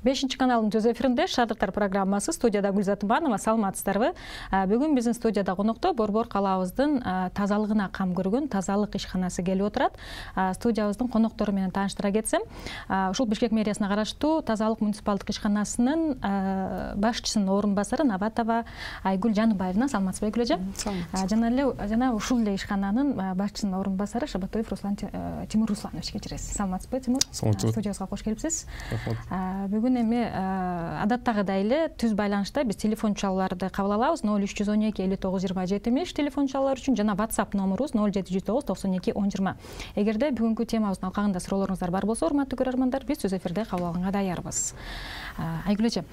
5 каналдын төз эфиринде Шаардыктар программасы, студияда Гүлзат Иманова. Саламатсыздарбы? Бүгүн биздин студияда конокто Борбор калаабыздын тазалыгына кам көргөн тазалык ишканасы келип отурат. Студиябыздын коноктору менен тааныштыра кетсем, ушул Бишкек мэриясына караштуу тазалык муниципалдык ишканасынын башчысынын орун басары Набатова Айгүл Жаныбаевна. Саламатсызбы Айгүл эже? Жана ушул эле ишкананын башчысынын орун басары Шабатоев Тимур Русланович, кечиресиз. Саламатсызбы Тимур? Студиябызга кош келипсиз. Бүгүн эми адаттагыдай эле түз байланышта биз телефон чалууларды кабыл алабыз. 0312 59 27 телефон чалуулар үчүн жана WhatsApp номерубуз 0709 92 1020. Эгерде бүгүнкү темабыздын алкагында суроолоруңуздар бар болсо, урматтуу көрөрмандар, биз түз эфирде кабыл алганга даярбыз. Айгүл эже,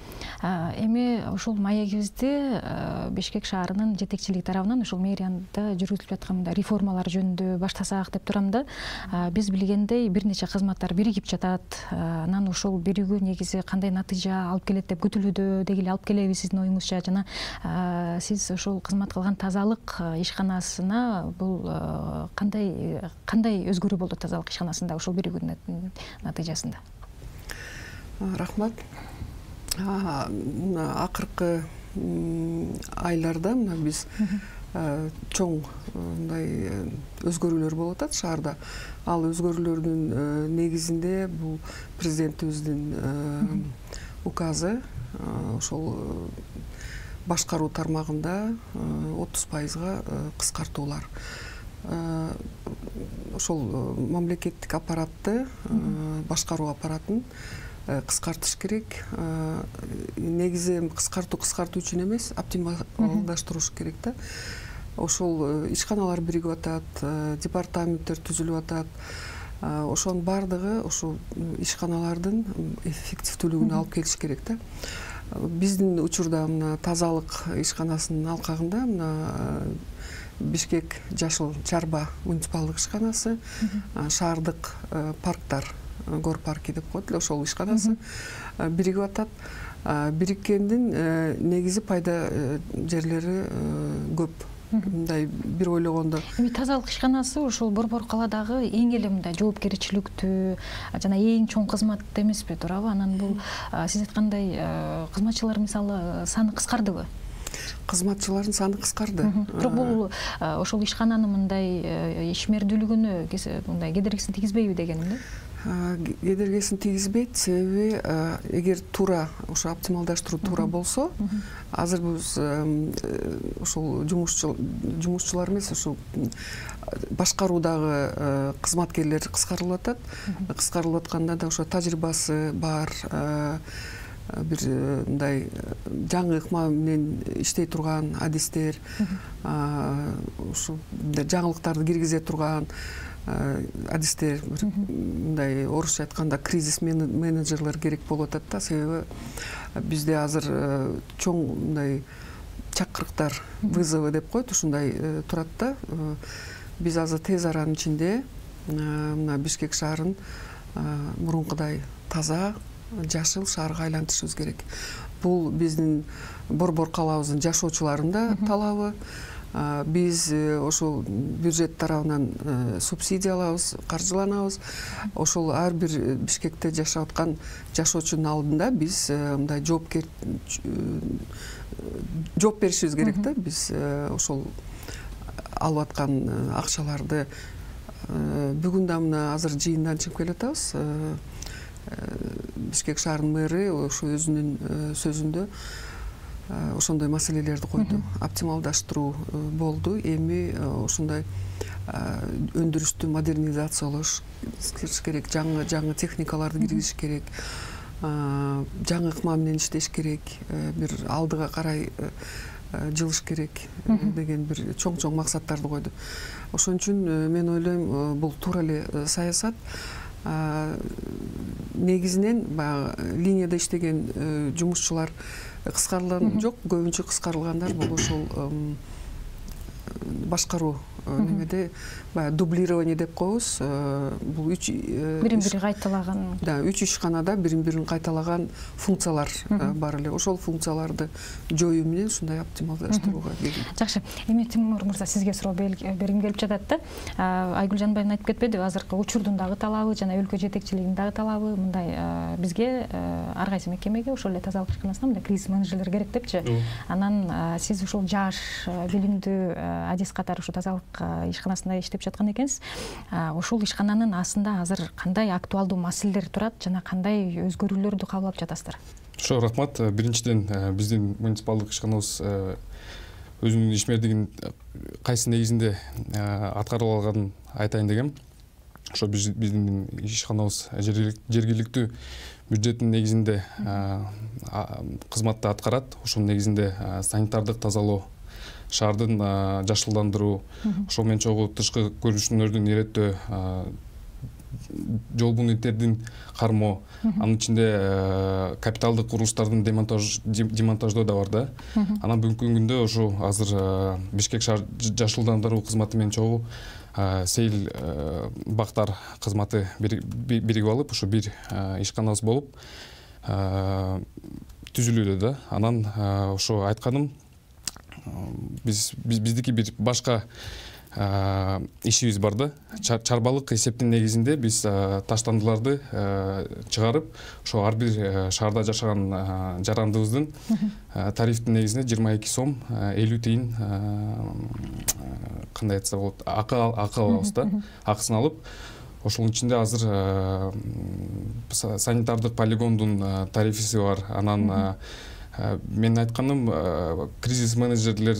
эми ушул маегибизди Бишкек шаарынын жетекчилиги тарабынан ушул мэриянда жүргүзүлүп жаткан реформалар жөнүндө баштасак деп турам да. Биз билгендей бир нече кызматтар биригип жатат. Анан ушул биригүү негизи кандай натыйжа алып келет деп күтүлүүдө, деги эле алып келеби сиздин оюңузча? Жана сиз ушул кызмат кылган тазалык ишканасына бул кандай өзгөрүү болду тазалык ишканасында ушул биригүүнүн натыйжасында? Рахмат. Акыркы айларда биз чоң мындай өзгөрүүлөр болуп атат шаарда. Ал өзгөрүүлөрдүн негизинде бул президентибиздин указы ошол башкаруу тармагында 30%га кыскартуулар. Ошол мамлекеттик аппаратты, башкаруу аппаратын кыскартыш керек. Негизи кыскартуу үчүн эмес, оптималдаштырыш керек да. Ошол ишканалар биригип атат, департаменттер түзүлүп атат. Ошонун бардыгы ошол ишканалардын эффективдүүлүгүнө алып келиш керек да. Биздин учурда мына тазалык ишканасынын алкагында Бишкек Жашыл Чарба муниципалдык ишканасы, шаардык парктар, гор парки деп коет эле, ошол ишканасы биригип атат. Бириккендин негизи пайда жерлери көп. Мындай бир ойлогондо эми тазалык ишканасы ушул Борбор калаадагы эң эле мындай жоопкерчиликтүү жана эң чоң кызмат эмеспи, туурабы? Анан бул сиз айткандай кызматчылар мисалы саны кыскардыбы? Кызматчылардын саны кыскарды. Бирок бул ошол ишкананын мындай ишмердүүлүгүнө мындай кедергисин тийгизбейби дегеним да? Кедергисин тийгизбейт, себеби эгер туура ошо оптималдаштыруу туура болсо, азыр биз ошол жумушчулар эмес, ошол башкаруудагы кызматкерлер кыскарылып атат. Кыскарылып атканда да ошо тажрыйбасы бар, бир мындай жаңы ыкма менен иштей турган адистер, ушул жаңылыктарды киргизе турган адистер, мындай орусча айтканда кризис менеджерлер керек болуп атат да. Себеби бизде азыр чоң мындай чакырыктар, вызовы деп коет, ушундай турат да. Биз азыр тез аранын ичинде мына Бишкек шаарын мурункудай таза, жашыл шаарга айлантышыбыз керек. Бул биздин Борбор калаабыздын жашоочуларынын да талабы. Биз ошол бюджет тарабынан субсидия алабыз, каржыланабыз. Ошол ар бир Бишкекте жашап аткан жашоочунун алдында биз мындай жооп беришибиз керек да. Биз ошол алып аткан акчаларды бүгүн да мына азыр жыйындан чыгып келатабыз. Бишкек шаарынын мэри ошо өзүнүн сөзүндө ошондой маселелерди койду. Оптималдаштыруу болду. Эми ошондой өндүрүштү модернизациялаш керек, жаңы техникаларды киргизиш керек, жаңы ыкма менен иштеш керек, бир алдыга карай жылыш керек деген бир чоң максаттарды койду. Ошон үчүн мен ойлойм, бул туура эле саясат. Негизинен линияда иштеген жумушчулар кыскарылган жок, көбүнчө кыскарылгандар бул ошол башкаруу немеде баягы дублирование деп коебуз. Бул бирин бири кайталаган. Да, 3 ишканада бирин кайталаган функциялар бар эле. Ошол функцияларды жоюу менен ушундай оптималдаштырууга келген. Жакшы. Эми Тимур мырза, сизге суроо бергим келип жатат да. Айгүл Жанбаева айтып кетпедиби, азыркы учурдун дагы талабы жана өлкө жетекчилигинин дагы талабы мындай бизге ар кайсы мекемеге ошол эле тазалык ишканасына мындай кризис менеджерлер керек депчи. Анан сиз ушул жаш, билимдүү адис катары ушу тазалык ишканасында иштеп жаткан экенсиз. Ушул ишкананын астында азыр кандай актуалдуу маселелер турат жана кандай өзгөрүүлөрдү кабыл алып жатасыздар? Ошо рахмат. Биринчиден биздин муниципалдык ишканабыз өзүнүн ишмердигин кайсы негизинде аткарып алганын айтайын дегем. Ошо биздин ишканабыз жергиликтүү бюджеттин негизинде кызматты аткарат. Ошонун негизинде санитардык тазалоо, шаардын жашылдандыруу, ошол менен чогуу тышкы көрүнүштөрдүн иреттөө, жол буниттердин кармоо, анын ичинде капиталдык курулуштардын демонтаждоо да бар да. Анан бүгүнкү күндө ошо азыр Бишкек шаар жашылдандыруу кызматы менен чогуу сейил бактар кызматы биригип алып, ошо бир ишканабыз болуп түзүлүүдө да. Анан ошо айтканым, биздики бир башка ишибиз бар да. Чарбалык эсептин негизинде биз таштандыларды чыгарып, ошо ар бир шаарда жашаган жарандыбыздын тарифтин негизинде 22 сом 50 тиын кандай айтса болот, акы алабыз да. Акысын алып, ошонун ичинде азыр санитардык полигондун тарифиси бар. Анан мен айтканым, кризис менеджерлер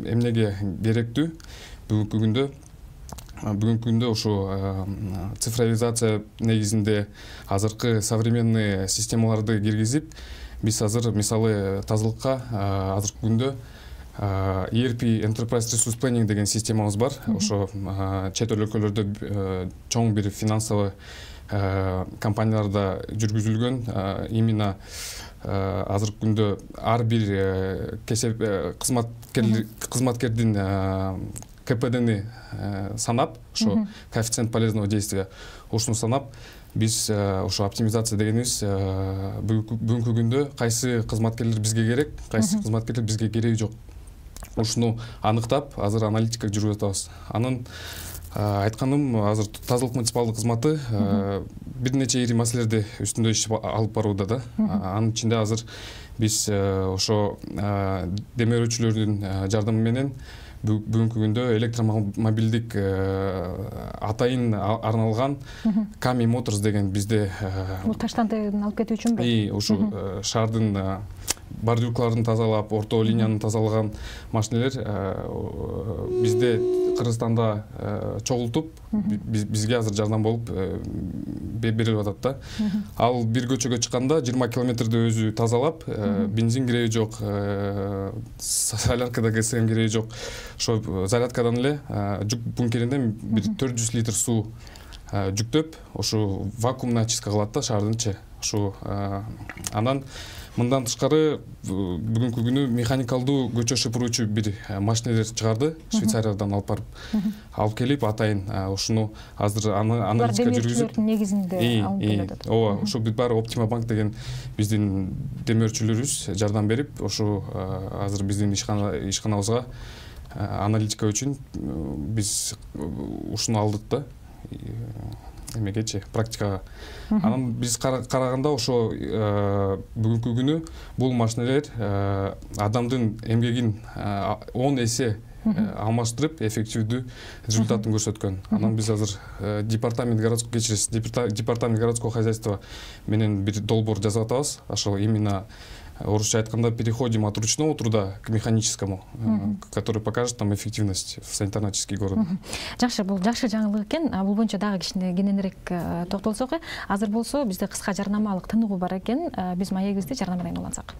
эмнеге керектүү? Бүгүнкү күндө ошо цифровизация негизинде азыркы современный системаларды киргизип, биз азыр мисалы тазалыкка азыркы күндө ERP Enterprise Resource Planning деген системабыз бар. Ошо чет өлкөлөрдө чоң бир финансовый компанияларда жүргүзүлгөн. Именно азыркы күндө ар бир кызматкердин КПДни санап, ошо коэффициент полезного действия, ошону санап, биз ошо оптимизация дегенибиз бүгүнкү күндө кайсы кызматкерлер бизге керек, кайсы кызматкерлер бизге кереги жок. Ошону аныктап, азыр аналитика жүргүзүп атабыз. Анын айтканым, азыр тазалык муниципалдык кызматы бир нече ири маселелерди үстүндө иш алып барууда да. Анын ичинде азыр биз ошо демөөрүүчүлөрдүн жардамы менен бүгүнкү күндө электромобилдик атайын арналган Kami Motors деген бизде бул таштандыны алып кетүү үчүнбү? Ушу шаардын бордюркаларын тазалап, орто линияны тазалаган машинелер бизде Кыргызстанда чогултуп, бизге азыр жардам болуп берилип атат да. Ал бир көчөгө чыкканда 20 километрди өзү тазалап, бензин кереги жок, соляркада кесем кереги жок. Ошо зарядкадан эле жүк бункеринден бир 400 литр суу жүктөп, ошо вакуумный очистка кылат да шаардынчы. Ошо анан мындан тышкары бүгүнкү күнү механикалдуу көчө шыпыруучу бир машинелер чыгарды, Швейцариядан алып келип атайын. Ошону азыр аналитика жүргүзүп негизинде алып келет. Ооба, ошо баары Optima Bank деген биздин демөөрчүлөрүбүз жардам берип, ошо азыр биздин ишканабызга аналитика үчүн биз ушуну алдык да. Эмегечи практикага. Анан биз караганда ошо бүгүнкү күнү бул машинелер адамдын эмгегин 10 эсе алмаштырып, эффективдүү результатын көрсөткөн. Анан биз азыр департамент городского хозяйства менен бир долбоор жазып атабыз. Ошол именно орусча айтканда переходим от ручного труда к механическому, который покажет нам эффективность в санитарно-очистке города. Жакшы, бул жакшы жаңылык экен. Бул боюнча дагы кененирээк токтолсок, азыр болсо бизде кыска жарнамалык тыныгуу бар экен. Биз маегибизди жарнама менен улантсак.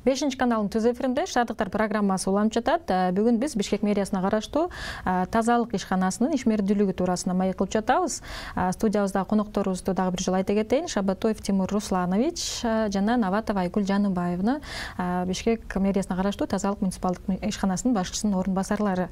5 каналдын түз эфиринде Шаардыктар программасы уланып жатат. Бүгүн биз Бишкек мэриясына караштуу тазалык ишканасынын ишмердүүлүгү туурасында маек кылып жатабыз. Студиябызда конокторубузду дагы бир жолу айта кетейин. Шабатоев Тимур Русланович жана Наватова Айгүл Жаныбаевна Бишкек мэриясына караштуу тазалык муниципалдык ишканасынын башчысынын орун басарлары.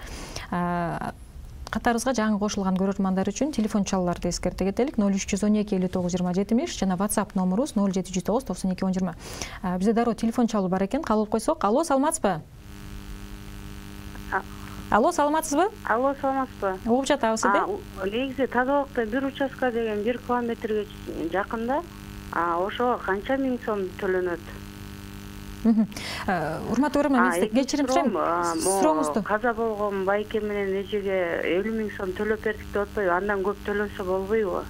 Катарыбызга жаңы кошулган көрөрмандар үчүн телефон чалууларды эскерте кетелик. 0312 59 20 жана WhatsApp номерубуз 0709 92 10 20. Бизде дароо телефон чалуу бар экен. Кабыл койсок. Алло, саламатсызбы? Алло, саламатсызбы? Алло, саламатсызбы? Угуп жатабыз сизди. Негизи тазалыкта бир участка деген 1 километрге жакында. Ошого канча миң сом төлөнөт? Урматтуу көрөрман, кечирим сурооңузду. Каза болгон байке менен эжеге 50 миң сом төлөп бердик деп атпайбы? Андан көп төлөнсө болбойбу?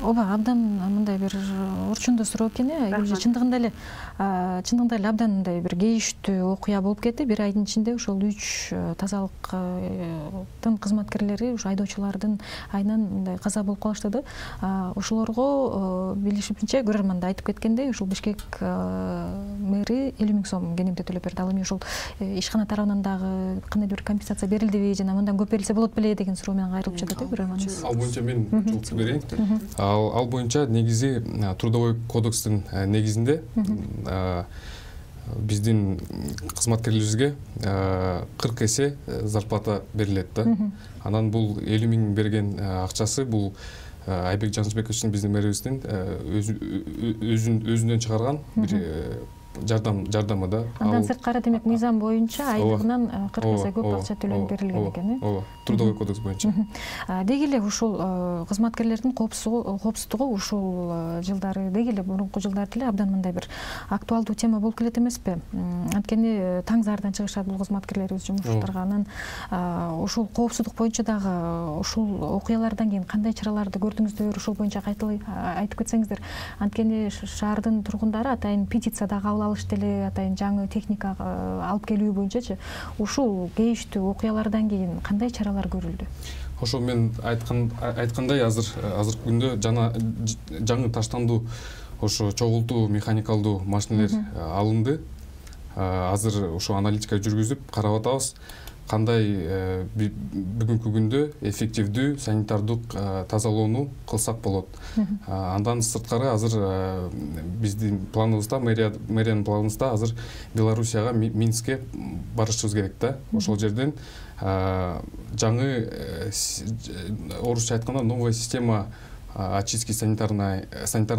Ооба, абдан мындай бир орчундуу суроо экен. Чындыгында эле абдан мындай бир кейиштүү окуя болуп кетти. Бир айдын ичинде ошол 3 тазалыктын кызматкерлери, ушу айдоочулардын айынан мындай каза болуп калышты. Ошолорго билишимче, көрөрман да айтып кеткендей, ушул Бишкек мэри 50 миң сом кенемде төлөп берди. Ал эми ошол ишкана тарабынан дагы кандайдыр бир компенсация берилдиби, жана мындан көп берилсе болот беле деген суроо менен кайрылып жатат, көрөрманыбыз. Ал боюнча мен жооп берейин. Ал боюнча негизи трудовой кодекстин негизинде биздин кызматкерлерибизге 40 эсе зарплата берилет да. Анан бул 50 миң берген акчасы бул Айбек Жаныбековичтин биздин мэрибиздин өзүнөн чыгарган бир жардамы да. Андан сырткары демек мыйзам боюнча айлыгынан 40 эсе көп акча төлөнүп берилген экен, Ооба, трудовой кодекс боюнча. Деги эле ушул кызматкерлердин коопсуздугу ушул жылдары, деги эле мурунку жылдарда эле абдан мындай бир актуалдуу тема болуп келет эмеспи? Анткени таң зардан чыгышат бул кызматкерлерибиз жумушчуларга. Анан ушул коопсуздук боюнча дагы ушул окуялардан кийин кандай чараларды көрдүңүздөр, ушул боюнча айтып кетсеңиздер. Анткени шаардын тургундары атайын петиция дагы алышты эле, атайын жаңы техника алып келүү боюнчачы. Ушул кейиштүү окуялардан кийин кандай чаралар көрүлдү? Ошол мен айткандай азыркы күндө жаңы таштандуу ошо чогултуу механикалдуу машинелер алынды. Азыр ошо аналитика жүргүзүп карап атабыз. Кандай бүгүнкү күндө эффективдүү санитардык тазалоону кылсак болот. Андан сырткары азыр биздин планыбызда, мэриянын планыбызда азыр Белоруссияга, Минскке барышыбыз керек да. Ошол жерден жаңы орусча айтканда новая система очистки санитарной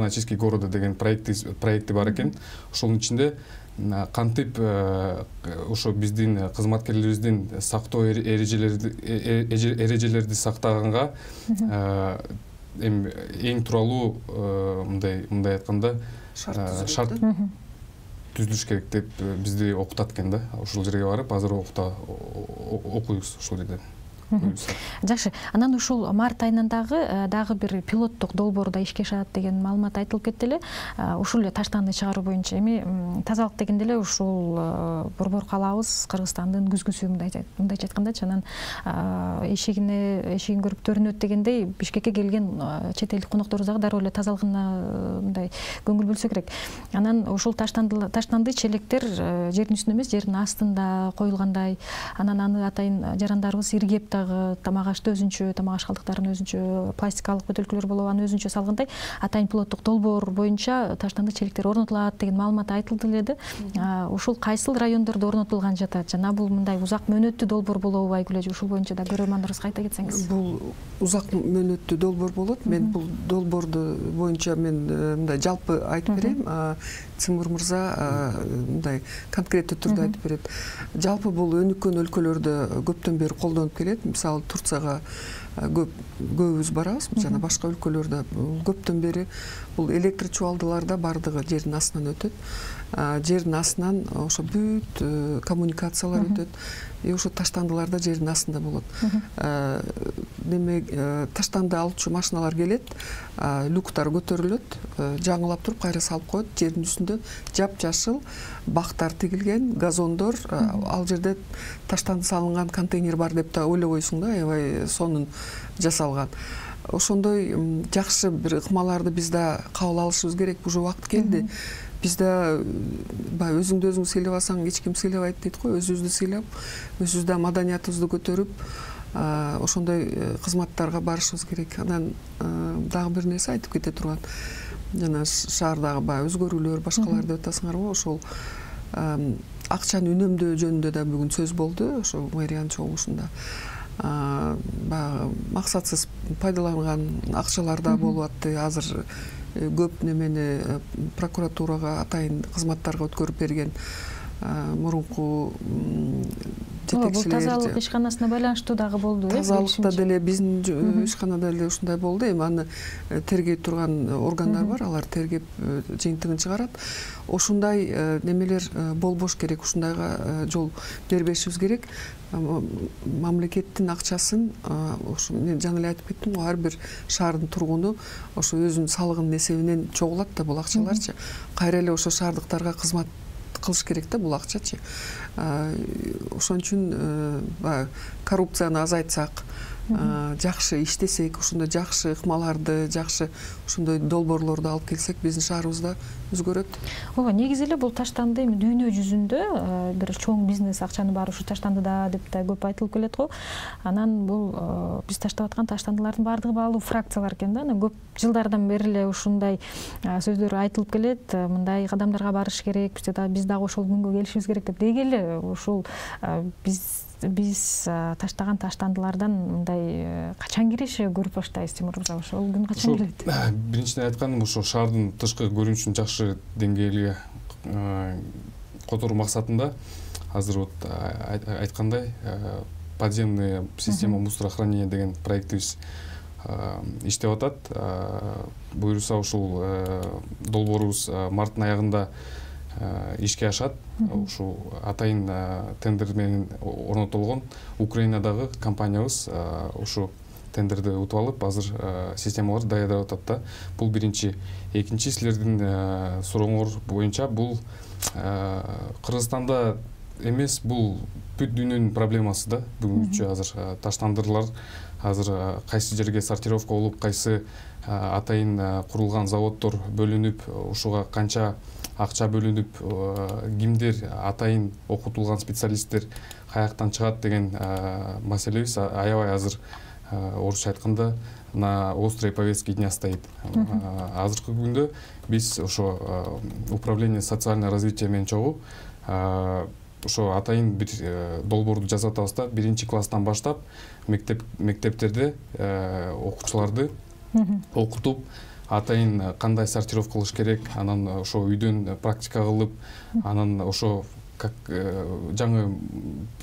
очистки города деген проекти бар экен. Ошонун ичинде кантип ошо биздин кызматкерлерибиздин сактоо эрежелерди сактаганга эң тууралуу мындай айтканда шарт түзүлүш керек деп бизди окутат экен да. Ошол жерге барып азыр окуйбуз ошол жерден. Жакшы. Анан ушул март айынан дагы бир пилоттук долбоорда ишке ашат деген маалымат айтылып кетти эле. Ушул эле таштанды чыгаруу боюнча эми тазалык дегенде эле ушул борбор калаабыз Кыргызстандын күзгүсү мындайча айткандачы. Анан эшигин көрүп төрүнөт дегендей Бишкекке келген чет элдик конокторубуз дагы дароо эле тазалыгына мындай көңүл бөлсө керек. Анан ушул таштанды челектер жердин үстүндө эмес, жердин астында коюлгандай. Анан аны атайын жарандарыбыз иргеп тамак ашты өзүнчө, тамак аш калдыктарын өзүнчө, пластикалык бөтөлкөлөр болуп, аны өзүнчө салгандай атайын пилоттук долбоор боюнча таштанды челектер орнотулат деген маалымат айтылды эле. Ушул кайсыл райондордо орнотулган жатат? Жана бул мындай узак мөөнөттүү долбоор болобу Айгүл эже? Ушул боюнча да көрөрмандарыбызга айта кетсеңиз. Бул узак мөөнөттүү долбоор болот. Мен бул долбоорду боюнча мындай жалпы айтып берем. Тимур мырза мындай конкреттүү түрдө айтып берет. Жалпы бул өнүккөн өлкөлөрдө көптөн бери колдонуп келет. Мисалы Турцияга көбүбүз барабыз, жана башка өлкөлөрдө көптөн бери бул электр чубалдыларда бардыгы жердин астынан өтөт. Жердин астынан ошо бүт коммуникациялар өтөт. Ошо таштандыларда жердин астында болот. Демек, таштанды алуучу машиналар келет, люктар көтөрүлөт, жаңылап туруп кайра салып коет. Жердин үстүндө жапжашыл бактар тигилген, газондор, ал жерде таштанды салынган контейнер бар деп да ойлобойсуң да, аябай сонун жасалган. Ошондой жакшы бир ыкмаларды биз да кабыл алышыбыз керек. Уже убакыт келди. бизде баягы өзүңдү өзүң сыйлап алсаң эч ким сыйлабайт дейт го. Өзүбүздү сыйлап, өзүбүздө маданиятыбызды көтөрүп, ошондой кызматтарга барышыбыз керек. Анан дагы бир нерсе айтып кете турган. Жана шаардагы баягы өзгөрүүлөр, башкалар деп атасыңарбы, ошол акчаны үнөмдөө жөнүндө да бүгүн сөз болду, ошо мэриянын чогулушунда. Баягы максатсыз пайдаланган акчалар да болуп атты. Азыр көп немени прокуратурага атайын кызматтарга өткөрүп берген мурунку жетекчилер. Бул тазалык ишканасына байланыштуу дагы болду. Тазалыкта деле биздин ишканада деле ушундай болду. Эми аны тергей турган органдар бар, алар тергеп жыйынтыгын чыгарат. Ошундай немелер болбош керек, ушундайга жол бербешибиз керек. Мамлекеттин акчасын, ошо мен жана эле айтып кеттим го, ар бир шаардын тургуну ошо өзүнүн салыгынын эсебинен чогулат да бул акчаларчы. Кайра эле ошо шаардыктарга кызмат кылыш керек да бул акчачы. Ошон үчүн коррупцияны азайтсак, жакшы иштесек, ошондой жакшы ыкмаларды, жакшы ошондой долбоорлорду алып келсек, биздин шаарыбызда өзгөрөт. Ооба, негизи эле бул таштанды эми дүйнө жүзүндө бир чоң бизнес акчаны баары ушу таштандыда деп да көп айтылып келет го. Анан бул биз таштап аткан таштандылардын баардыгы баалуу фракциялар экен да. Анан көп жылдардан бери эле ушундай сөздөр айтылып келет. Мындай кадамдарга барыш керек, биз дагы ошол күнгө келишибиз керек деп. Деги эле ушул биз таштаган таштандылардан мындай качан киреше көрүп баштайбыз, Тимур мырза? Ошол күн качан келет? Биринчиден айтканым, ошо шаардын тышкы көрүнүшүн жакшы деңгээлге которуу максатында азыр вот айткандай подземная система мусорохранения деген проектибиз иштеп атат. Буюрса ушул долбоорубуз марттын аягында ишке ашат. Ушул атайын тендер менен орнотулгон Украинадагы компаниябыз ушу тендерди утуп алып, азыр системаларды даярдап атат да. Бул биринчи. Экинчи, силердин сурооңор боюнча бул Кыргызстанда эмес, бул бүт дүйнөнүн проблемасы да. Бүгүнкү азыр таштандырлар азыр кайсы жерге сортировка болуп, кайсы атайын курулган заводдор бөлүнүп, ушуга канча акча бөлүнүп, кимдер атайын окутулган специалисттер каяктан чыгат деген маселебиз аябай азыр орусча айтканда на острой повестке дня стоит. Азыркы күндө биз ошо управление социального развития менен чогуу ошо атайын бир долбоорду жазып атабыз да. Биринчи класстан баштап мектептерде окуучуларды окутуп, атайын кандай сортировка кылыш керек, анан ошо үйдөн практика кылып, анан ошо как жаңы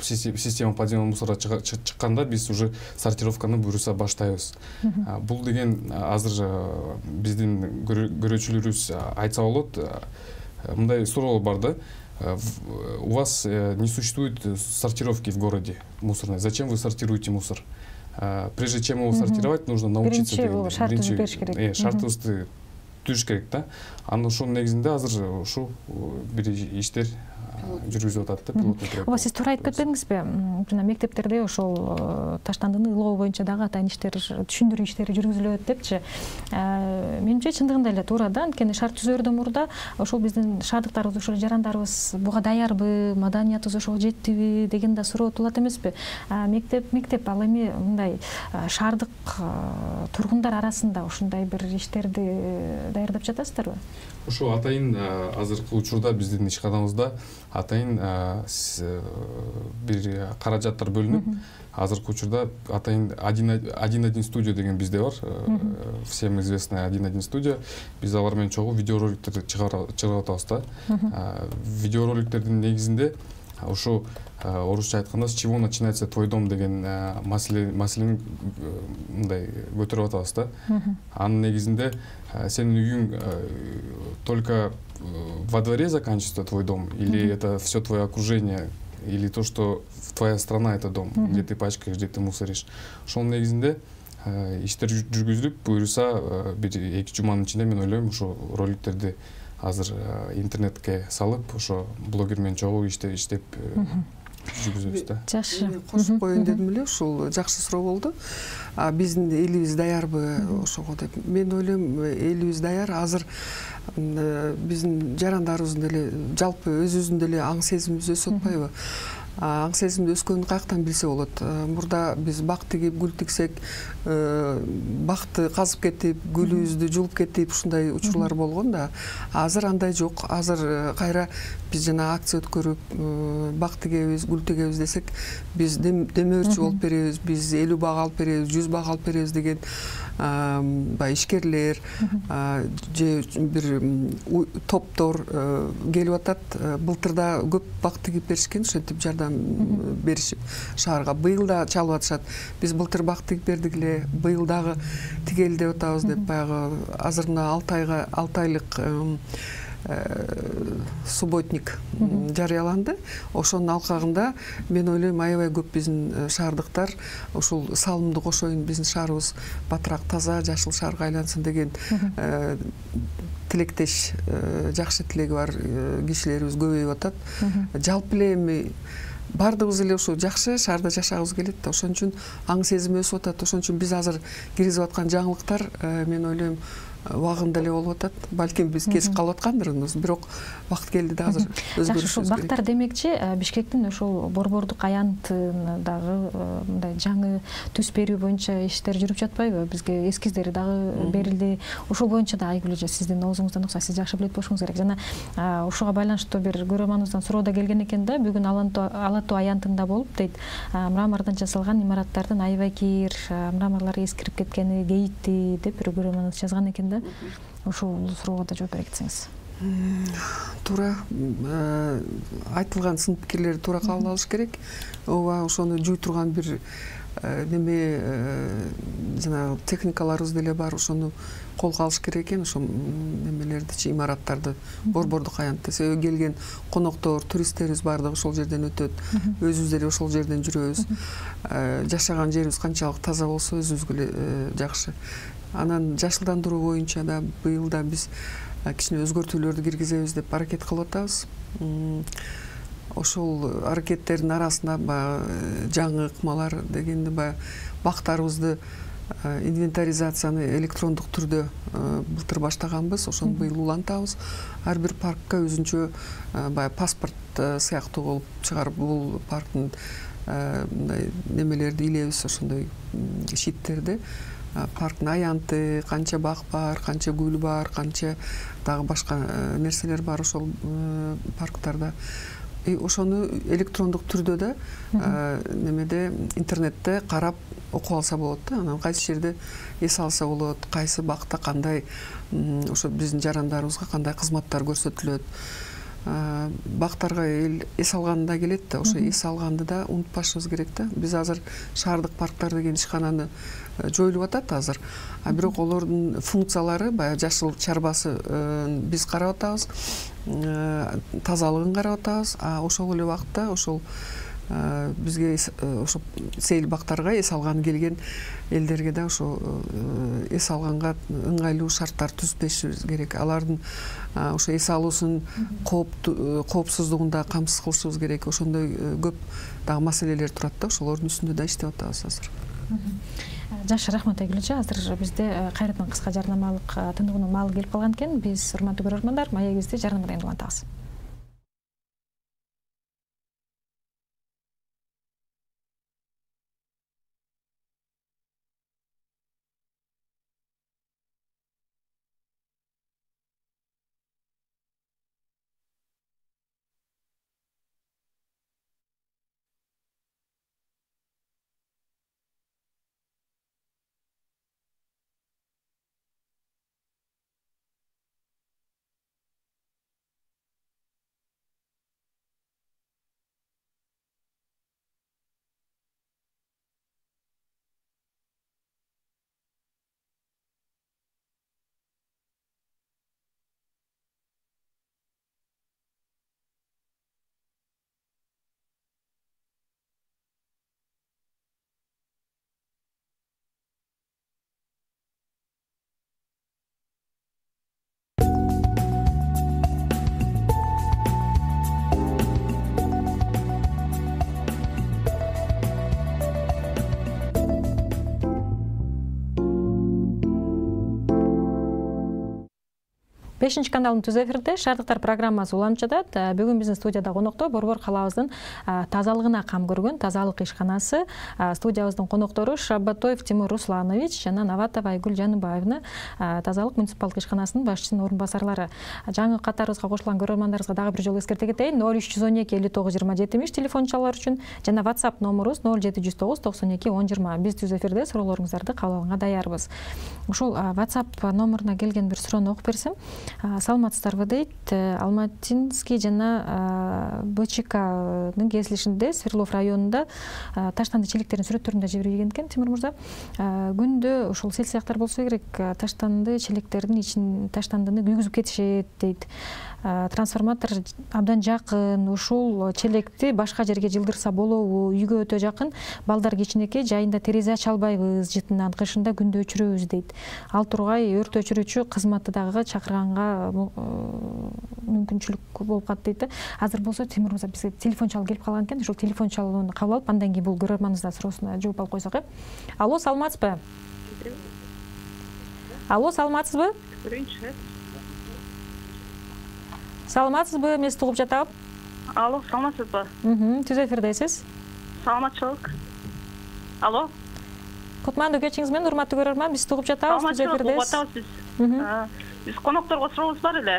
система подземного мусора чыкканда биз уже сортировканы буюрса баштайбыз. Бул деген азыр биздин көрүүчүлөрүбүз айтса болот. Мындай суроо бар да. У вас не существует сортировки в городе мусорной. Зачем вы сортируете мусор? Прежде чем его сортировать, нужно научиться. Шартыбызды түзүш керек да. Анан ошонун негизинде азыр ушу бир иштер жүргүзүп атат да, пилоттук проект. Ооба, сиз туура айтып кетпедиңизби? Жана мектептерде ошол таштандыны ылоо боюнча дагы атайын иштер, түшүндүрүү иштери жүргүзүлөт депчи. Менимче чындыгында эле туура да. Анткени шарт түзөрдөн мурда ошол биздин шаардыктарыбыз, ошол жарандарыбыз буга даярбы, маданиятыбыз ошого жеттиби деген да суроо туулат эмеспи? Мектеп ал эми мындай шаардык тургундар арасында ушундай бир иштерди даярдап жатасыздарбы? Ошо атайын азыркы учурда биздин ишканабызда атайын бир каражаттар бөлүнүп, азыркы учурда атайын 1.1 студия деген бизде бар. Всем известная 1.1 студия. Биз алар менен чогуу видеороликтерди чыгарып атабыз да. Видеороликтердин негизинде ушу орусча айтканда с чего начинается твой дом деген маселени мындай көтөрүп атабыз да. Анын негизинде сенин үйүң только во дворе заканчивается твой дом, или это все твое окружение, или то, что твоя страна это дом, где ты пачкаешь, где ты мусоришь. Ошонун негизинде иштер жүргүзүлүп, буюрса бир 2 жуманын ичинде мен ойлойм ошо роликтерди азыр интернетке салып, ошо блогер менен чогуу иштеп жүргүзөбүз да. Жакшы. Кошуп коеюн дедим эле, ушул жакшы суроо болду. Биздин элибиз даярбы ошого деп. Мен ойлойм, элибиз даяр. Азыр биздин жарандарыбыздын деле жалпы өзүбүздүн деле аң сезимибиз өсүп атпайбы? Аң сезимди өскөнүн каяктан билсе болот. Мурда биз бак тигип, гүл тиксек, бакты казып кетип, гүлүбүздү жулуп кетип, ушундай учурлар болгон да. Азыр андай жок. Азыр кайра биз жана акция өткөрүп, бак тигебиз, гүл тигебиз десек, биз демөөрчү болуп беребиз, биз 50 бак алып беребиз, 100 бак алып беребиз деген баягы ишкерлер же бир топтор келип атат. Былтырда көп бак тигип беришкен, ошентип жардам беришип шаарга. Быйыл да чалып атышат. Биз былтыр бак тигип бердик эле, быйыл дагы тигели деп атабыз деп баягы азыр мына 6 айлык субботник жарыяланды. Ошонун алкагында мен ойлойм, аябай көп биздин шаардыктар ушул салымды кошоюн, биздин шаарыбыз батыраак, таза, жашыл шаарга айлансын деген тилектеш, жакшы тилеги бар кишилерибиз көбөйүп атат. Жалпы эле эми бардыгыбыз эле ушу жакшы шаарда жашагыбыз келет да. Ошон үчүн аң сезим өсүп атат. Ошон үчүн биз азыр киргизип аткан жаңылыктар мен ойлойм убагында эле болуп атат. Балким биз кеч калып аткандырбыз, бирок вакыт келди да азыр өзгөрүшүбүз керек. Ушул бактар демекчи Бишкектин ошол борбордук аянтындагы мындай жаңы түс берүү боюнча иштер жүрүп жатпайбы? Бизге эскиздери дагы берилди. Ошол боюнча да Айгүл эже сиздин оозуңуздан укса, сиз жакшы билет болушуңуз керек. Жана ушуга байланыштуу бир көрөрманыбыздан суроо да келген экен да. Бүгүн Ала Тоо аянтында болуп дейт. Мрамордон жасалган имараттардын аябай кир, мраморлор эскирип кеткени кейитти деп бир көрөрманыбыз жазган экен да. Ошол суроого да жооп бере кетсеңиз. Туура айтылган сын пикирлерди туура кабыл алыш керек. Ооба, ошону жуй турган бир неме жана техникаларыбыз деле бар. Ошону колго алыш керек экен, ошол немелерди, имараттарды, борбордук аянтты. Себеби келген коноктор, туристтерибиз баардыгы ошол жерден өтөт. Өзүбүз деле ошол жерден жүрөбүз. Жашаган жерибиз канчалык таза болсо өзүбүзгө эле жакшы. Анан жашылдандыруу боюнча да быйыл да биз кичине өзгөртүүлөрдү киргизебиз деп аракет кылып атабыз. Ошол аракеттердин арасында баягы жаңы ыкмалар дегенде баягы бактарыбызды инвентаризацияны электрондук түрдө былтыр баштаганбыз. Ошону быйыл улантабыз. Ар бир паркка өзүнчө баягы паспорт сыяктуу болуп чыгарып, бул парктын мындай немелерди илебиз, ошондой щиттерди. Парктын аянты, канча бак бар, канча гүл бар, канча дагы башка нерселер бар ошол парктарда. Ошону электрондук түрдө да немеде интернетте карап окуп алса болот да. Анан кайсы жерде эс алса болот, кайсы бакта кандай ошо биздин жарандарыбызга кандай кызматтар көрсөтүлөт. Бактарга эл эс алганда келет да, ошо эс алганды да унутпашыбыз керек да. Биз азыр шаардык парктар деген ишкананы жоюлуп атат азыр. Бирок олордун функциялары баягы жашыл чарбасы биз карап атабыз, тазалыгын карап атабыз. Ошол эле убакытта ошол бизге ошо сейил бактарга эс алган келген элдерге да ошо эс алганга ыңгайлуу шарттар түзүп беришибиз керек. Алардын ошо эс алуусун коопсуздугун да камсыз кылышыбыз керек. Ошондой көп дагы маселелер турат да, ошолордун үстүндө да иштеп атабыз азыр. Жакшы, рахмат Айгүл эже. Азыр бизде кайрадан кыска жарнамалык тындыгуунун маалы келип калган экен. Биз, урматтуу көрөрмандар, маегибизди жарнамадан улантабыз. 5 каналдын түз эфирде Шаардыктар программасы уланып жатат. Бүгүн биздин студияда конокто Борбор калабыздын тазалыгына кам көргөн тазалык ишканасы студиябыздын коноктору Шаббатоев Тимур Русланович жана Наватова Айгүл Жаныбаевна тазалык муниципалдык ишканасынын башчысынын орун басарлары. Жаңы катарыбызга кошулган көрөрмандарыбызга дагы бир жолу эскерте кетейин. 0312 59 27 телефон чалуулар үчүн жана WhatsApp номерубуз 0709 92 10 20. Биз түз эфирде суроолоруңуздарды кабыл алганга даярбыз. Ушул WhatsApp номуруна келген бир суроону окуп берсем. Саламатсыздарбы дейт. Алматинский жана БЧКнын кесилишинде Свердлов районунда таштанды челектердин сүрөттөрүн да жиберген экен Тимур мырза. Күндө ушул сел сыяктар болсо керек, таштанды челектердин ичин таштандыны күйгүзүп кетишет дейт. Трансформатор абдан жакын, ушул челекти башка жерге жылдырса болобу? Үйгө өтө жакын, балдар кичинекей, жайында терезе ача албайбыз, жытынан кышында күндө өчүрөбүз дейт. Ал тургай өрт өчүрүүчү кызматты дагы чакырганга мүмкүнчүлүк болуп калат дейт. Азыр болсо Тимур мырза бизге телефон чалып келип калган экен. Ушул телефон чалууну кабыл алып, андан кийин бул көрөрманыбыздын суроосуна жооп алып койсок. Алло, саламатсызбы? Алло, саламатсызбы? Саламатсызбы? Мен сизди угуп жатам. Алло, саламатсызбы? Түз эфирдесиз. Саламатчылык. Алло. Кутмандуу кечиңиз менен, урматтуу көрөрман, биз сизди угуп жатабыз, түз эфирдесиз. Биз конокторго сурообуз бар эле.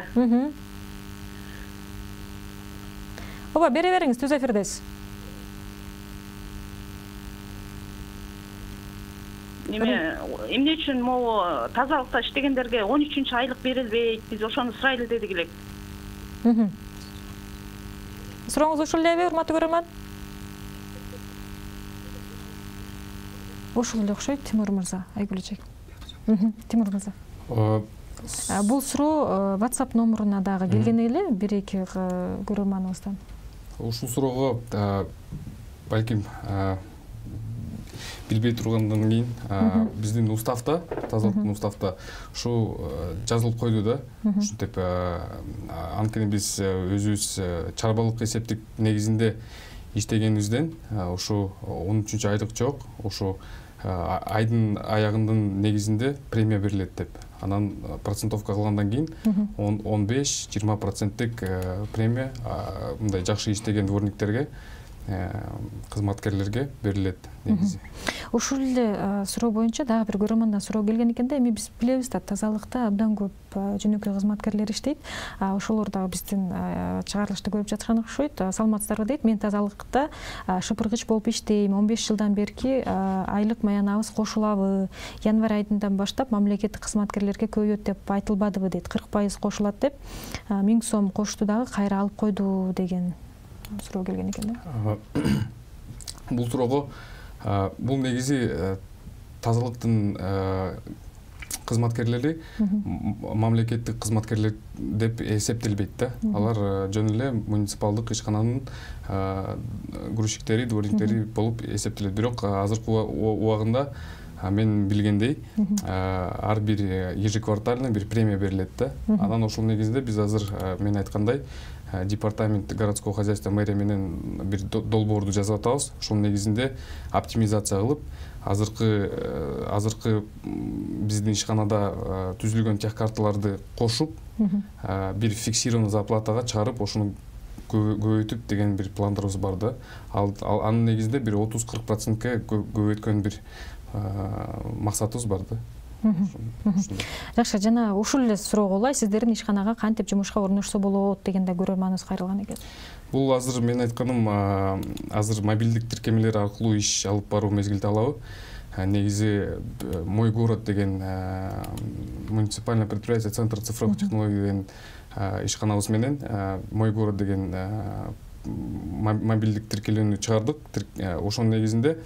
Ооба, бере бериңиз, түз эфирдесиз. Эмне үчүн могу тазалыкта иштегендерге 13-айлык берилбейт? Биз ошону сурайлы дедик элек. Сурооңуз ушул элеби, урматтуу көрөрман? Ушул эле окшойт, Тимур мырза, Айгүл эжек. Тимур мырза. Бул суроо WhatsApp номуруна дагы келген эле, бир-эки көрөрманыбыздан. Ушул суроого балким билбей тургандан кийин биздин уставда, тазалыктын уставда ушу жазылып койду да. Ушинтип анткени биз өзүбүз чарбалык эсептик негизинде иштегенибизден ушу 13-айлык жок, ушу айдын аягынын негизинде премия берилет деп. Анан процентовка кылгандан кийин 15-20% премия мындай жакшы иштеген дворниктерге, кызматкерлерге берилет негизи. Ушул эле суроо боюнча дагы бир көрөрмандан суроо келген экен да. Эми биз билебиз да, тазалыкта абдан көп жөнөкөй кызматкерлер иштейт. Ошолор дагы биздин чыгарылышты көрүп жатышкан окшойт. Саламатсыздарбы дейт. Мен тазалыкта шыпыргыч болуп иштейм. 15 жылдан берки айлык маянабыз кошулабы? Январь айынан баштап мамлекеттик кызматкерлерге көбөйөт деп айтылбадыбы дейт. 40% кошулат деп. 1000 сом кошту дагы кайра алып койду деген суроо келген экен да. Бул суроого бул негизи тазалыктын кызматкерлери мамлекеттик кызматкерлер деп эсептелбейт да. Алар жөн эле муниципалдык ишкананын грузчиктери, дворниктери болуп эсептелет. Бирок азыркы убагында мен билгендей ар бир ежеквартально бир премия берилет да. Анан ошол негизинде биз азыр мен айткандай департамент городского хозяйства мэрия менен бир долбоорду жазып атабыз. Ошол негизинде оптимизация кылып, азыркы биздин ишканада түзүлгөн тех карталарды кошуп, бир фиксированный зарплатага чыгарып, ошону көбөйтүп деген бир пландарыбыз бар да. Анын негизинде бир 30-40%ке көбөйткөн бир максатыбыз бар да. Жакшы, жана ушул эле суроого улай сиздердин ишканага кантип жумушка орношсо болот дегенде көрөрманыбыз кайрылган экен. Бул азыр мен айтканым, азыр мобилдик тиркемелер аркылуу иш алып баруу мезгилде алабы. Негизи Мой город деген муниципальное предприятие Центр цифровых технологий деген ишканабыз менен Мой город деген мобилдик тиркелүүнү чыгардык. Ошонун негизинде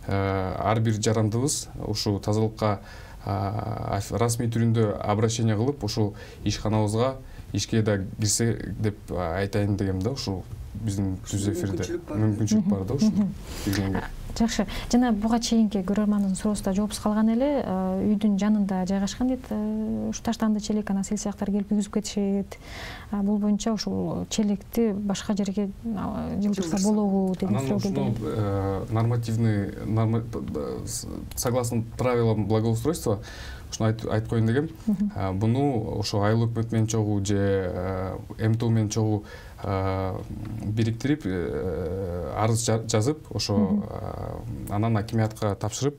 ар бир жарандыбыз ушу тазалыкка расмий түрүндө обращение кылып, ушул ишканабызга ишке да кирсе деп айтайын дегем да. Ушул биздин түз эфирде мүмкүнчүлүк бар да ушул билгенге. Жакшы. Жана буга чейинки көрөрмандын суроосуна жоопсуз калган эле, үйдүн жанында жайгашкан дейт. Ушу таштанды челек, анан сел сыяктар келип күйгүзүп кетишет. Бул боюнча ушул челекти башка жерге жылдырса болобу деген суроо келди. Нормативный, согласно правилам благоустройства, ушуну айтып коеюн дегем. Буну ошо айыл өкмөт менен чогуу же МТУ менен чогуу бириктирип арыз жазып, ошо анан акимиятка тапшырып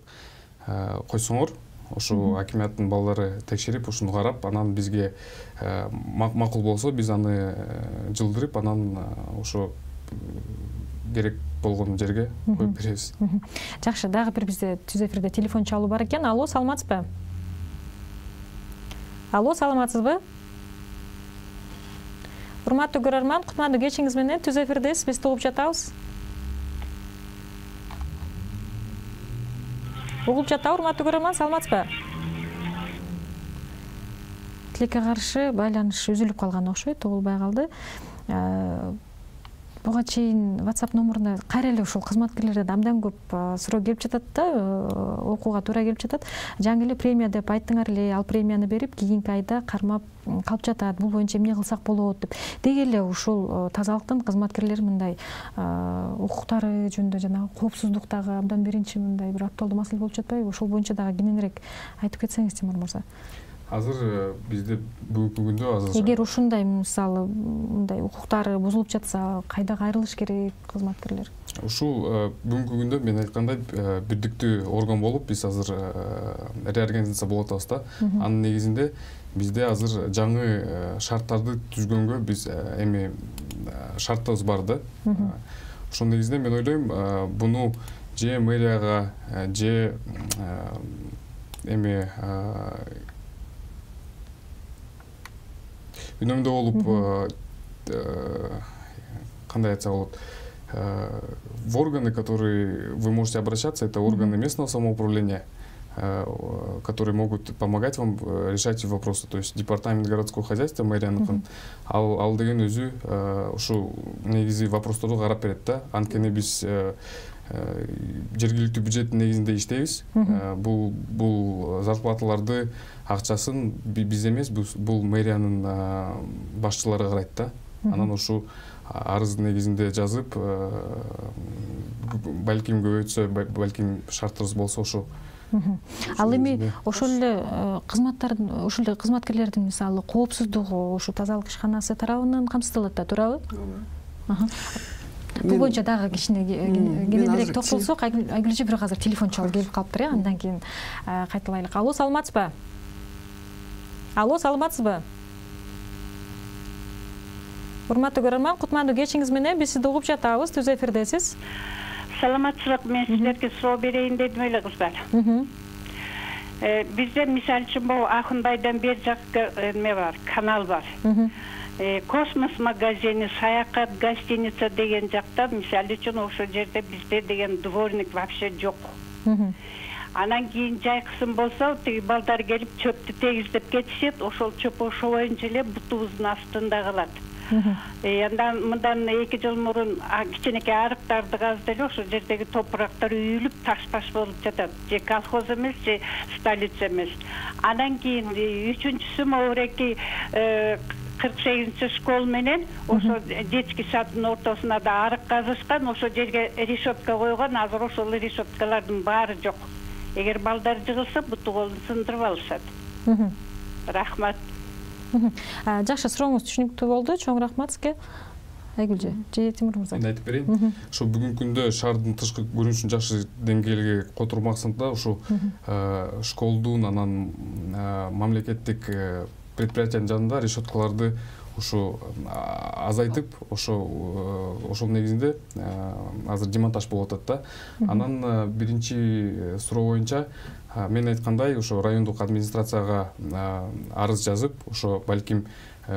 койсоңор, ошо акимияттын балдары текшерип, ушуну карап, анан бизге макул болсо, биз аны жылдырып, анан ошо керек болгон жерге коюп беребиз. Жакшы, дагы бир бизде түз эфирде телефон чалуу бар экен. Алло, саламатсызбы? Алло, саламатсызбы? Урматтуу көрөрман, кутмандуу кечиңиз менен түз эфирдесиз, биз угуп жатабыз. Угуп жатабы, урматтуу көрөрман, саламатсызбы? Тилекке каршы байланыш үзүлүп калган окшойт, угулбай калды. Буга чейин WhatsApp номуруна кайра эле ушул кызматкерлерден абдан көп суроо келип жатат да, окууга туура келип жатат. Жаңы эле премия деп айттыңар эле, ал премияны берип, кийинки айда кармап калып жатат. Бул боюнча эмне кылсак болот деп. Деги эле ушул тазалыктын кызматкерлери мындай укуктары жөнүндө жана коопсуздуктагы абдан биринчи мындай бир актуалдуу маселе болуп жатпайбы? Ошол боюнча дагы кененирээк айтып кетсеңиз, Тимур мырза. Азыр бизде бүгүнкү күндө азыр эгер ушундай мисалы мындай укуктары бузулуп жатса, кайда кайрылыш керек кызматкерлер? Ушул бүгүнкү күндө мен айткандай бирдиктүү орган болуп, биз азыр реорганизация болуп атабыз да. Анын негизинде бизде азыр жаңы шарттарды түзгөнгө биз эми шартыбыз бар да. Ошол негизинде мен ойлойм, буну же мэрияга же эми үнөмдө болуп, кандай айтса болот, в органы, которые вы можете обращаться, это органы местного самоуправления, которые могут помогать вам решать вопросы. То есть департамент городского хозяйства, мэрияныкын, ал деген өзү ушу негизи вопросторду карап берет да. Анткени биз жергиликтүү бюджеттин негизинде иштейбиз. Бул зарплаталарды акчасын биз эмес, бул мэриянын башчылары карайт да. Анан ушу арыз негизинде жазып, балким көбөйтсө, балким шартыбыз болсо ошо. Ал эми ошол эле кызматкерлердин мисалы коопсуздугу ушу тазалык ишканасы тарабынан камсыздалат да, туурабы? Бул боюнча дагы кичине кененирээк токтолсок, Айгүлжү бирок азыр телефон чалып келип калыптыр, андан кийин кайталайлык. Алло, саламатсызбы? Алло, саламатсызбы? Урматтуу көрөрман, кутмандуу кечиңиз менен биз сизди угуп жатабыз, түз эфирдесиз. Саламатсызбы, мен силерге суроо берейин дедим эле кыздар. Бизде мисалы үчүн бул Акынбайдан бери жакка эме бар, канал бар. Космос магазини, саякат гостиница деген жакта мисалы үчүн ошол жерде бизде деген дворник вообще жок. Анан кийин жайкысын болсо, тиги балдар келип чөптү тегиздеп кетишет, ошол чөп ошо боюнча эле бутубуздун астында калат. Андан мындан 2 жыл мурун кичинекей арыктарды казды эле, ошол жердеги топурактар үйүлүп таш-таш болуп жатат. Же колхоз эмес, же столица эмес. Анан кийин 3-чүсү могуреки 48-чи школ менен ошо детский саддын ортосуна да арык казышкан, ошо жерге решетка койгон, азыр ошол решеткалардын баары жок. Эгер балдар жыгылса, буту колун сындырып алышат. Рахмат. Жакшы, сурооңуз түшүнүктүү болду. Чоң рахмат сизге. Айгүлжү, же Тимур мырза. Мен айтып берейин. Ошо бүгүнкү күндө шаардын тышкы көрүнүшүн жакшы деңгээлге которуу максатында ошо школдун, анан мамлекеттик предприятиянын жанында решеткаларды ушу азайтып, ошол негизинде азыр демонтаж болуп атат да. Анан биринчи суроо боюнча мен айткандай, ошо райондук администрацияга арыз жазып, ошо балким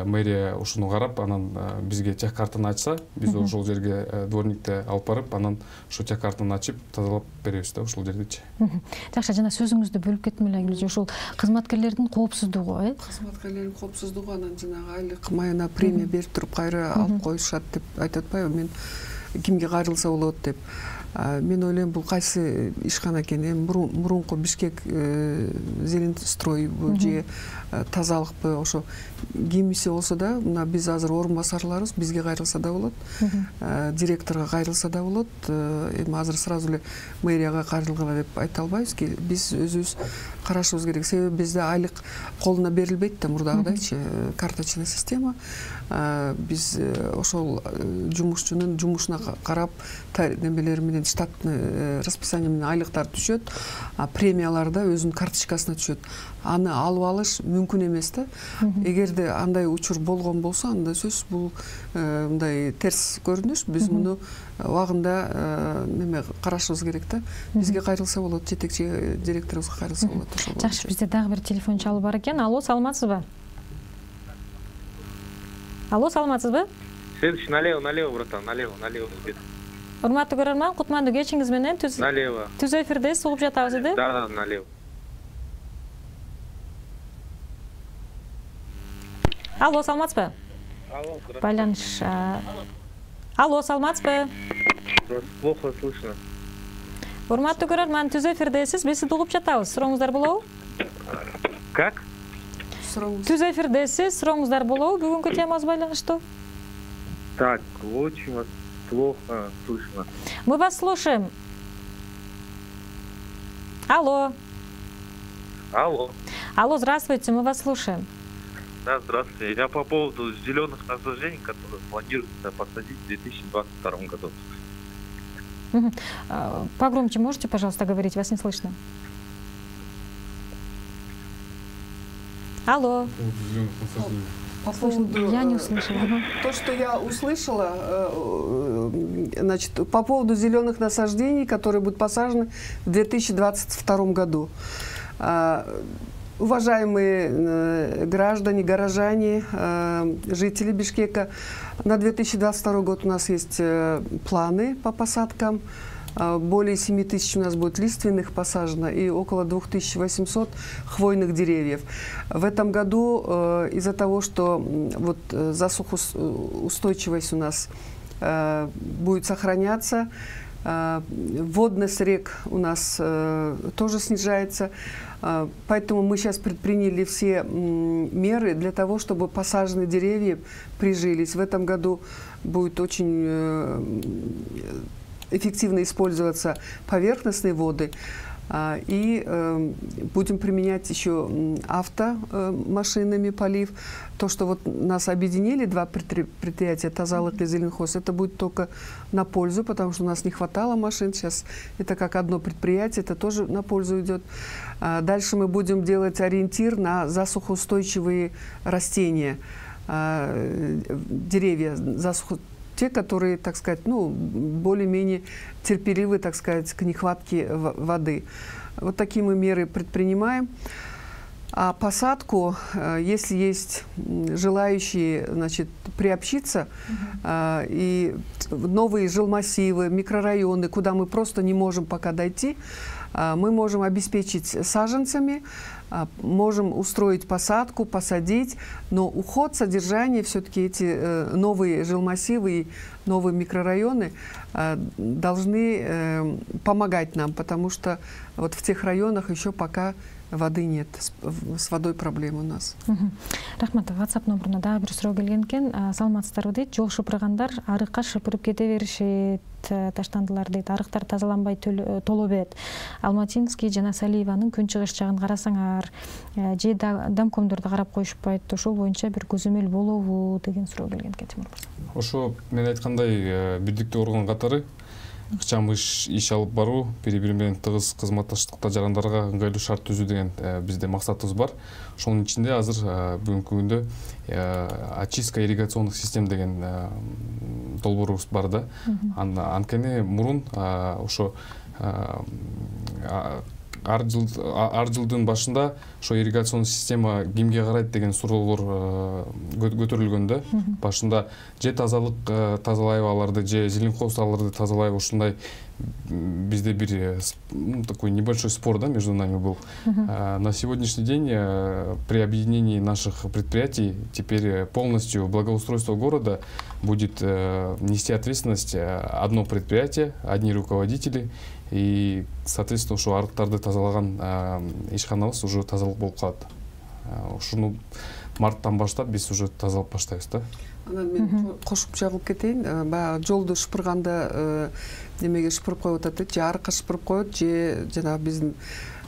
мэрия ушуну карап, анан бизге тех картаны ачса, биз ошол жерге дворникти алып барып, анан ошо тех картаны ачып тазалап беребиз да, ошол жердечи. Жакшы, жана сөзүңүздү бөлүп кеттим эле, Айгүл, ошол кызматкерлердин коопсуздугу, Кызматкерлердин коопсуздугу, анан жанагы айлык майына премия берип туруп кайра алып коюшат деп айтып атпайбы? Мен кимге кайрылса болот деп. Мен ойлойм бул кайсы ишкана экен, эми мурунку Бишкек Зеленстрой же тазалыкпы, ошо кимиси болсо да, мына биз азыр орун басарларыбыз, бизге кайрылса да болот, директорго кайрылса да болот. Эми азыр сразу эле мэрияга кайрылгыла деп айта албайбыз, биз өзүбүз карашыбыз керек. Себеби бизде айлык колуна берилбейт да, мурдагыдайчы карточный система. Биз ошол жумушчунун жумушуна карап немелер менен штатный расписание менен айлыктар түшөт, премиялар да өзүнүн карточкасына түшөт. Аны алып алыш мүмкүн эмес да. Эгерде андай учур болгон болсо, анда сөз бул мындай терс көрүнүш. Биз муну убагында неме карашыбыз керек да. Бизге кайрылса болот, жетекчи директорубузга кайрылса болот. Жакшы, бизде дагы бир телефон чалуу бар экен. Алло, саламатсызбы? Алло, саламатсызбы? Следующий налево, братан, налево. Урматтуу көрөрман, кутмандуу кечиңиз менен налево. Түз эфирдесиз, угуп жатабыз да? Да, налево. Алло, саламатсызбы? Алло, Байланыш. Алло, саламатсызбы? Плохо слышно. Урматтуу көрөрман, түз эфирдесиз, биз сизди угуп жатабыз. Сурооңуздар болобу? Как? Түз эфирдесиз, сурооңуздар болобу? Бүгүнкү темабыз байланыштуу. Так, очень вас плохо слышно. Мы вас слушаем. Алло. Алло, здравствуйте, мы вас слушаем. Да, здравствуйте. Я по поводу зеленых насаждений, которые планируется посадить в 2022 году. Погромче можете, пожалуйста, говорить? Вас не слышно. Алло. По поводу, я не услышала. То, что я услышала, значит, по поводу зеленых насаждений, которые будут посажены в 2022 году. Уважаемые граждане, горожане, жители Бишкека, на 2022 год у нас есть планы по посадкам. Более 7 тысяч у нас будет лиственных посажено и около 2800 хвойных деревьев. В этом году из-за того, что вот засухоустойчивость у нас будет сохраняться, водность рек у нас тоже снижается, поэтому мы сейчас предприняли все меры для того, чтобы посаженные деревья прижились. В этом году будет очень эффективно использоваться поверхностные воды, и будем применять еще автомашинами полив. То, что вот нас объединили два предприятия, Тазалык и Зеленхоз, это будет только на пользу, потому что у нас не хватало машин. Сейчас это как одно предприятие, это тоже на пользу идет. Дальше мы будем делать ориентир на засухоустойчивые растения, деревья те, которые, так сказать, ну, более-менее терпеливы, так сказать, к нехватке воды. Вот такие мы меры предпринимаем. А посадку, если есть желающие, значит, приобщиться, и новые жилмассивы, микрорайоны, куда мы просто не можем пока дойти, мы можем обеспечить саженцами, можем устроить посадку, посадить, но уход, содержание, все-таки эти новые жилмассивы и новые микрорайоны должны помогать нам, потому что вот в тех районах еще пока воды нет, с водой проблемы у нас. Рахмат, WhatsApp номерына дагы бир суроо келген экен. Саламатсыздарбы дейт. Жол шыпыргандар арыкка шыпырып кете беришет, таштандылар дейт. Арыктар тазаланбай толо берет. Алматинский жана Салиеванын күнчыгыш жагын карасаңар, же домкомдорду карап коюшпайт, ошол боюнча бир көзөмөл болобу деген суроо келген экен. Тимур мырза. Ошо мен айткандай бирдиктүү орган катары ыкчам иш алып баруу, бири-бири менен тыгыз кызматташтыкта жарандарга ыңгайлуу шарт түзүү деген бизде максатыбыз бар. Ошонун ичинде азыр бүгүнкү күндө очистка ирригационных систем деген долбоорубуз бар да. Анткени мурун ошо ар жылдын башында ошо ирригационный система кимге карайт деген суроолор көтөрүлгөн да. Башында же тазалык тазалайбы аларды, же Зеленхоз аларды тазалайбы, ушундай Bizde bir такой небольшой спор, да, между нами был. На сегодняшний день при объединении наших предприятий теперь полностью благоустройство города будет нести ответственность одно предприятие, одни руководители, и, соответственно, ушу арықтарды тазалаган ишканабыз уже тазалык болуп калат. Ушуну марттан баштап биз уже тазалап баштайбыз да. Анан мен кошуп жагылып кетейин. Баягы жолду шыпырганда немеге шыпырып коюп атат, же арыкка шыпырып коет, же жанагы биздин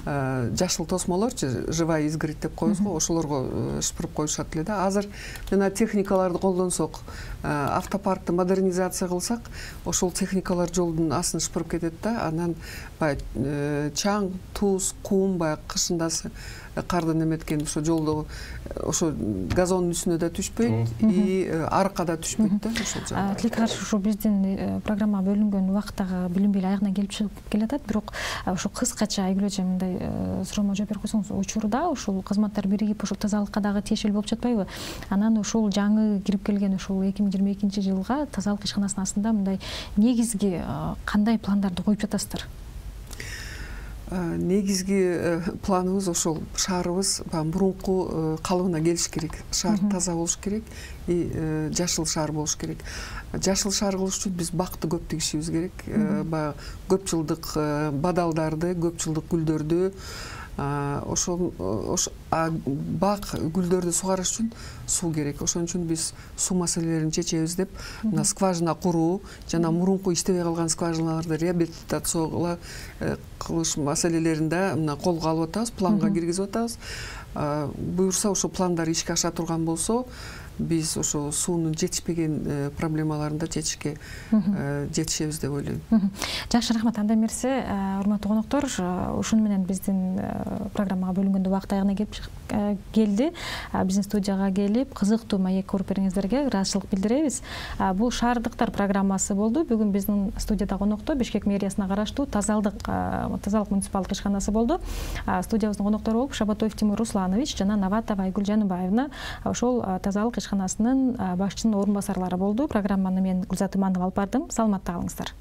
жашыл тосмолорчу, живая изгородь деп коебуз го, ошолорго шыпырып коюшат эле да. Азыр мына техникаларды колдонсок, автопаркты модернизация кылсак, ошол техникалар жолдун астын шыпырып кетет да. Анан баягы чаң, туз, кум, баягы кышындасы кардын эметкен ошо жолдо ошо газондун үстүнө да түшпөйт, и арыкка да түшпөйт да ошол жагда. Тилекар ушу биздин программа бөлүнгөн убактагы билинбей эле аягына келип чыгып келатат, бирок ошо кыскача айгүлөчү мындай суроомо жооп берип койсоңуз, учурда ушул кызматтар биригип ошол тазалыкка дагы тиешелүү болуп жатпайбы? Анан ушул жаңы кирип келген ушул 2022 жылга тазалык ишканасынын астында мындай негизги кандай пландарды коюп жатасыздар? Негизги планыбыз ошол шаарыбыз мурунку калыбына келиш керек. Шаар таза болуш керек и жашыл шаар болуш керек. Жашыл шаар кылыш үчүн биз бакты көп тигишибиз керек. Баягы көп жылдык бадалдарды, көп жылдык гүлдөрдү, ошол бак гүлдөрдү сугарыш үчүн суу керек. Ошон үчүн биз суу маселелерин чечебиз деп, мына скважина куруу жана мурунку иштебей калган скважиналарды реабилитация кылыш маселелерин да мына колго алып атабыз, планга киргизип атабыз. Буюрса ошо пландар ишке аша турган болсо, биз ошо суунун жетишпеген проблемаларын да чечишке жетишебиз деп ойлойм. Жакшы, рахмат. Анда эмесе, урматтуу коноктор, ушуну менен биздин программага бөлүнгөн убакыт аягына келди. Биздин студияга келип, кызыктуу маек көрүп бериңиздерге ыраазычылык билдиребиз. Бул шаардыктар программасы болду. Бүгүн биздин студияда конокто Бишкек мэриясына караштуу тазалык муниципалдык ишканасы болду. Студиябыздын коноктору болуп Шабатоев Тимур Русланович жана Наватова Айгүл Жаныбаевна ошол тазалык ишканасынын башчынын орун басарлары болду. Программаны мен Гүлзат Иманова алып бардым. Саламатта калыңыздар.